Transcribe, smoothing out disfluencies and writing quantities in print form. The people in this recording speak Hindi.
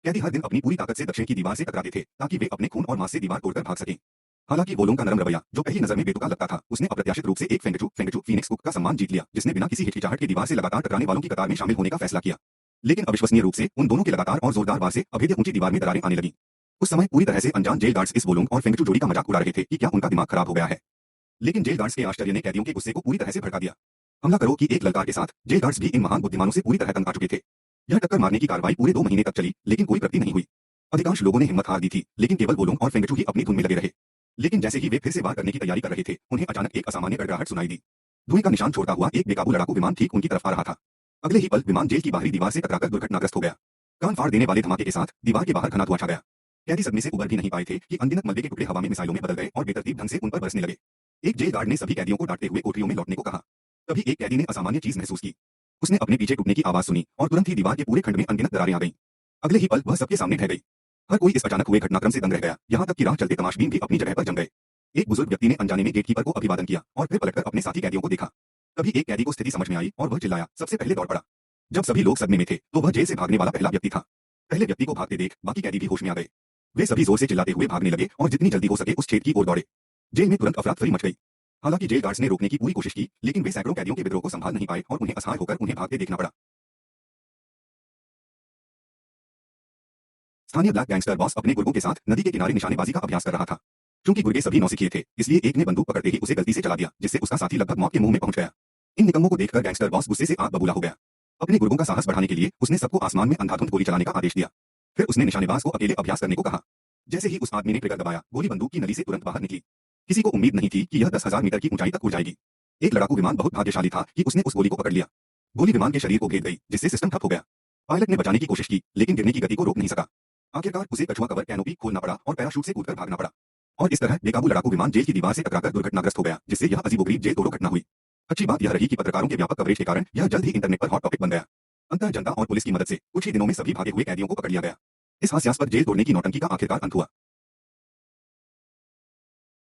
कैदी हर दिन अपनी पूरी ताकत से दक्षिण की दीवार से टकराते थे ताकि वे अपने खून और मांस से दीवार तोड़कर भाग सकें। हालांकि वोलोंग का नरम रवैया, जो पहली नजर में बेतुका लगता था, उसने अप्रत्याशित रूप से एक फेंगचू फीनिक्स कुक का सम्मान जीत लिया, जिसने बिना किसी हिचकिचाहट के दीवार से लगातार टकराने वालों की कतार में शामिल होने का फैसला किया। लेकिन अविश्वसनीय रूप से उन दोनों के लगातार और जोरदार वार से अभेद्य ऊंची दीवार में दरारें आने लगी। उस समय पूरी तरह से अनजान जेल गार्ड्स इस वोलोंग और फेंगचू जोड़ी का मजाक उड़ा रहे थे कि क्या उनका दिमाग खराब हो गया है। लेकिन जेल गार्ड्स के आश्चर्य ने कैदियों के गुस्से को पूरी तरह से भड़का दिया। हमला करो की एक ललकार के साथ जेल गार्ड्स भी इन महान बुद्धिमानों से पूरी तरह तंग आ चुके थे। यह टक्कर मारने की कार्रवाई पूरे 2 महीने तक चली, लेकिन कोई प्रगति नहीं हुई। अधिकांश लोगों ने हिम्मत हार दी थी, लेकिन केवल वोलोंग और फेंगचू ही अपनी धुन में लगे रहे। लेकिन जैसे ही वे फिर से वार करने की तैयारी कर रहे थे, उन्हें अचानक एक असामान्य गड़गड़ाहट सुनाई दी। धुएं का निशान छोड़ता हुआ एक बेकाबू लड़ाकू विमान ठीक उनकी तरफ आ रहा था। अगले ही पल विमान जेल की बाहरी दीवार से टकराकर दुर्घटनाग्रस्त हो गया। कान फाड़ देने वाले धमाके के साथ दीवार के बाहर घना धुआं छा गया। कैदी सदमे से उबर भी नहीं पाए थे कि अनगिनत मलबे के टुकड़े हवा में मिसाइलों में बदल गए और बेतरतीब ढंग से उन पर बरसने लगे। एक जेल गार्ड ने सभी कैदियों को डांटते हुए कोठरियों में लौटने को कहा। तभी एक कैदी ने असामान्य चीज महसूस की। उसने अपने पीछे टूटने की आवाज सुनी और तुरंत ही दीवार के पूरे खंड में अनगिनत दरारें आ गईं। अगले ही पल वह सबके सामने ढह गई। हर कोई इस अचानक हुए घटनाक्रम से दंग रह गया, यहाँ तक कि राह चलते तमाशबीन भी अपनी जगह पर जम गए। एक बुजुर्ग व्यक्ति ने अनजाने में गेटकीपर को अभिवादन किया और फिर पलटकर अपने साथी कैदियों को देखा। तभी एक कैदी को स्थिति समझ में आई और वह चिल्लाया, सबसे पहले दौड़ पड़ा। जब सभी लोग सदमे में थे, तो वह जेल से भागने वाला पहला व्यक्ति था। पहले व्यक्ति को भागते देख बाकी कैदी भी होश में आ गए। वे सभी जोर से चिल्लाते हुए भागने लगे और जितनी जल्दी हो सके उस छेद की ओर दौड़े। जेल में तुरंत अफरा-तफरी मच गई। हालांकि जेल गार्ड्स ने रोकने की पूरी कोशिश की, लेकिन वे सैकड़ों कैदियों के विद्रोह को संभाल नहीं पाए और उन्हें असहाय होकर उन्हें भागते देखना पड़ा। स्थानीय ब्लैक गैंगस्टर बॉस अपने गुर्गों के साथ नदी के किनारे निशानेबाजी का अभ्यास कर रहा था। क्योंकि गुर्गे सभी नौसिखिए थे, इसलिए एक ने बंदूक पकड़ते ही उसे गलती से चला दिया, जिससे उसका साथी लगभग मौत के मुंह में पहुंच गया। इन निकम्मों को देखकर गैंगस्टर बॉस गुस्से से आग बबूला हो गया। अपने गुर्गों का साहस बढ़ाने के लिए उसने सबको आसमान में अंधाधुंध गोली चलाने का आदेश दिया। फिर उसने निशानेबाज को अकेले अभ्यास करने को कहा। जैसे ही उस आदमी ने ट्रिगर दबाया, गोली बंदूक की नली से तुरंत बाहर निकली। किसी को उम्मीद नहीं थी कि यह 10,000 मीटर की ऊंचाई तक उड़ जाएगी। एक लड़ाकू विमान बहुत भाग्यशाली था कि उसने उस गोली को पकड़ लिया। गोली विमान के शरीर को घेर गई, जिससे सिस्टम ठप हो गया। पायलट ने बचाने की कोशिश की, लेकिन गिरने की गति को रोक नहीं सका। आखिरकार उसे कछुआ कवर कैनोपी खोलना पड़ा और पैराशूट से कूदकर भागना पड़ा। और इस तरह बेकाबू लड़ाकू विमान जेल की दीवार से टकराकर दुर्घटनाग्रस्त हो गया, जिससे यह अजीबोगरीब जेल तोड़ो घटना हुई। अच्छी बात यह रही कि पत्रकारों के व्यापक कवरेज के कारण यह जल्द ही इंटरनेट पर हॉट टॉपिक बन गया। अंततः जनता और पुलिस की मदद से कुछ ही दिनों में सभी भागे हुए कैदियों को पकड़ लिया गया। इस हास्यास्पद जेल तोड़ने की नौटंकी का आखिरकार अंत हुआ।